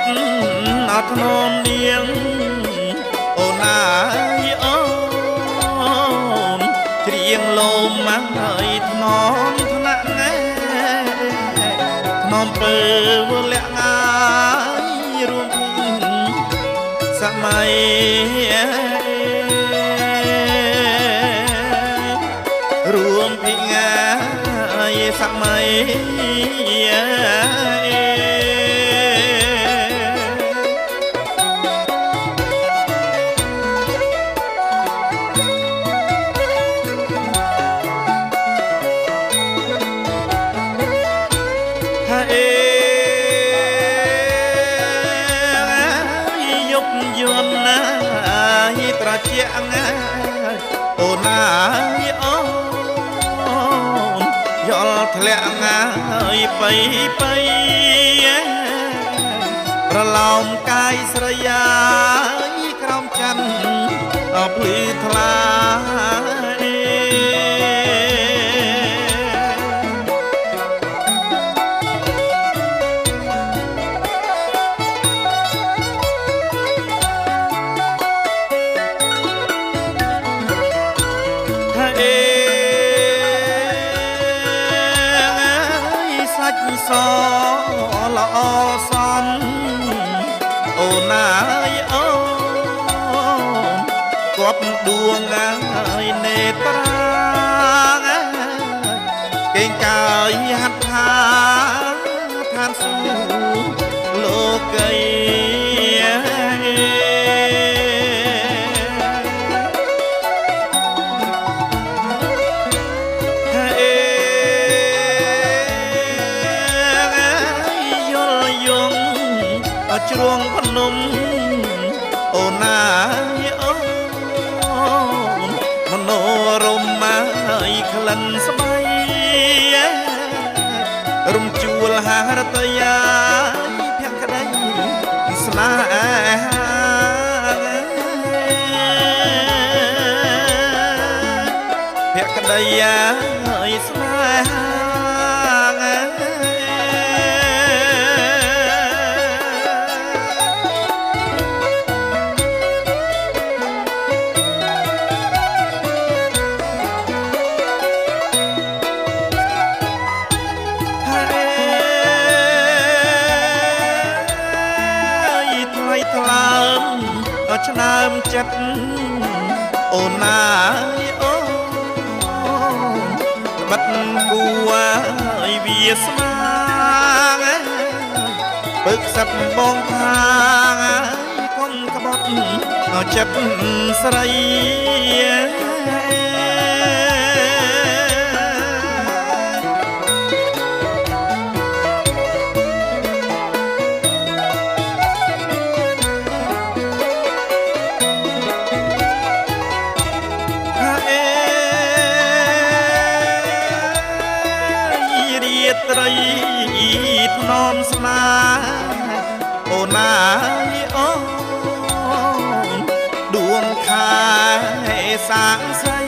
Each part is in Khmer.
ចិត្តអត់ធ្នមនាងអូនអើយអូនច្រៀងលោមមកហើយធ្នមថ្នាក់ណែធ្នមពើវលាក់ងាយរួមសម័យរួមពីងាយសម័យជាងអូនអើយអូនយល់ធ្លាក់ងាយបៃប្រឡោមកាយស្រយាយក្រោមច័ន្ទអភ្លឺថ្លាសល្អសំអូនអើយអូនគប់ដួងហើយនេត្រាកេងកាយហាត់ថាឋានសួគ៌លោកីជ្រងភ្នំអូនអើយអូនមនោរម្យហើយក្លិនស្បៃរំជួលហារតយាភក្តីស្នេហាភក្តីហើយស្នេហាឆ្នើមចិត្តអូនអើយអូនបិទគួឲ្យវាស្មាងពឹកសិបបងថាកុំក្បត់ចិត្តស្រីត្រីធ្នមស្នាអូនអើយអូនដួងខែសាងសី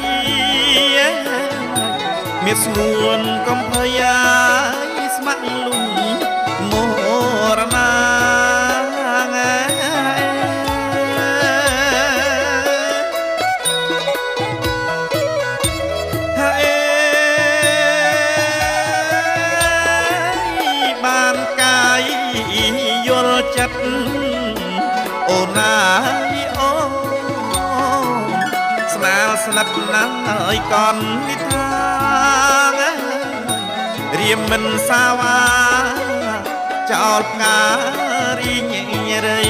មានស្ងួនកំភៃស្មាក់លុំមរណាចិត្តអូនអើយអូនស្នាលស្និទ្ធណាស់ហើយកននិថារៀមមិនសាវាចោលផ្ការីញរៃ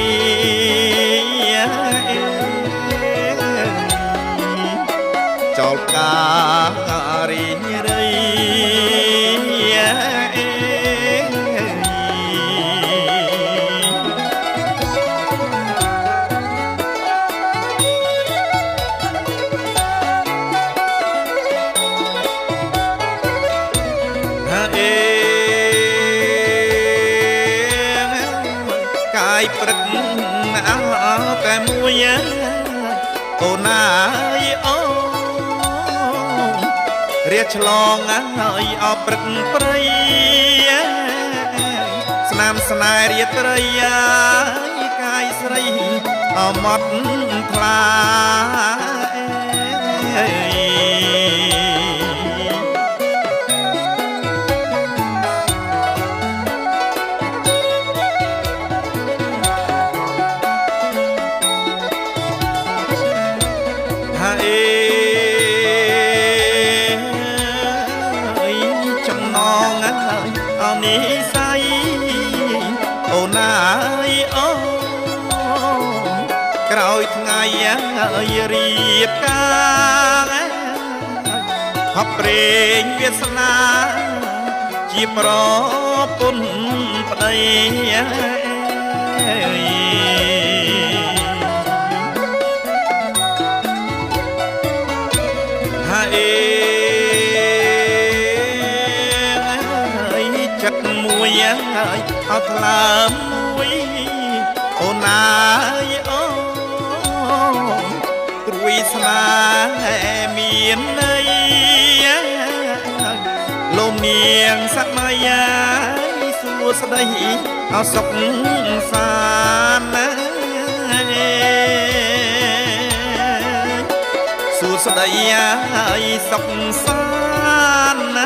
ចោលផ្ការីញរៃកាយព្រឹកតែមួយអូនអើយអូនរាឆ្លងហើយអោព្រឹកព្រៃស្ ណាមស្នេហ៍រាត្រីកាយស្រីអមត់ថ្លាចំណងអនិស័យអូនអើយអូក្រោយថ្ងៃរៀបការហប់ព្រេងវាសនាជាប្រពន្ធប្តីចិត្តមួយហើយអត់ថ្លើមមួយអូនអើយអូត្រួយស្នេហ៍មានន័យលោកនាងសម័យសួស្ដីអសុខសាន្តសួស្ដីសុខសាន្ត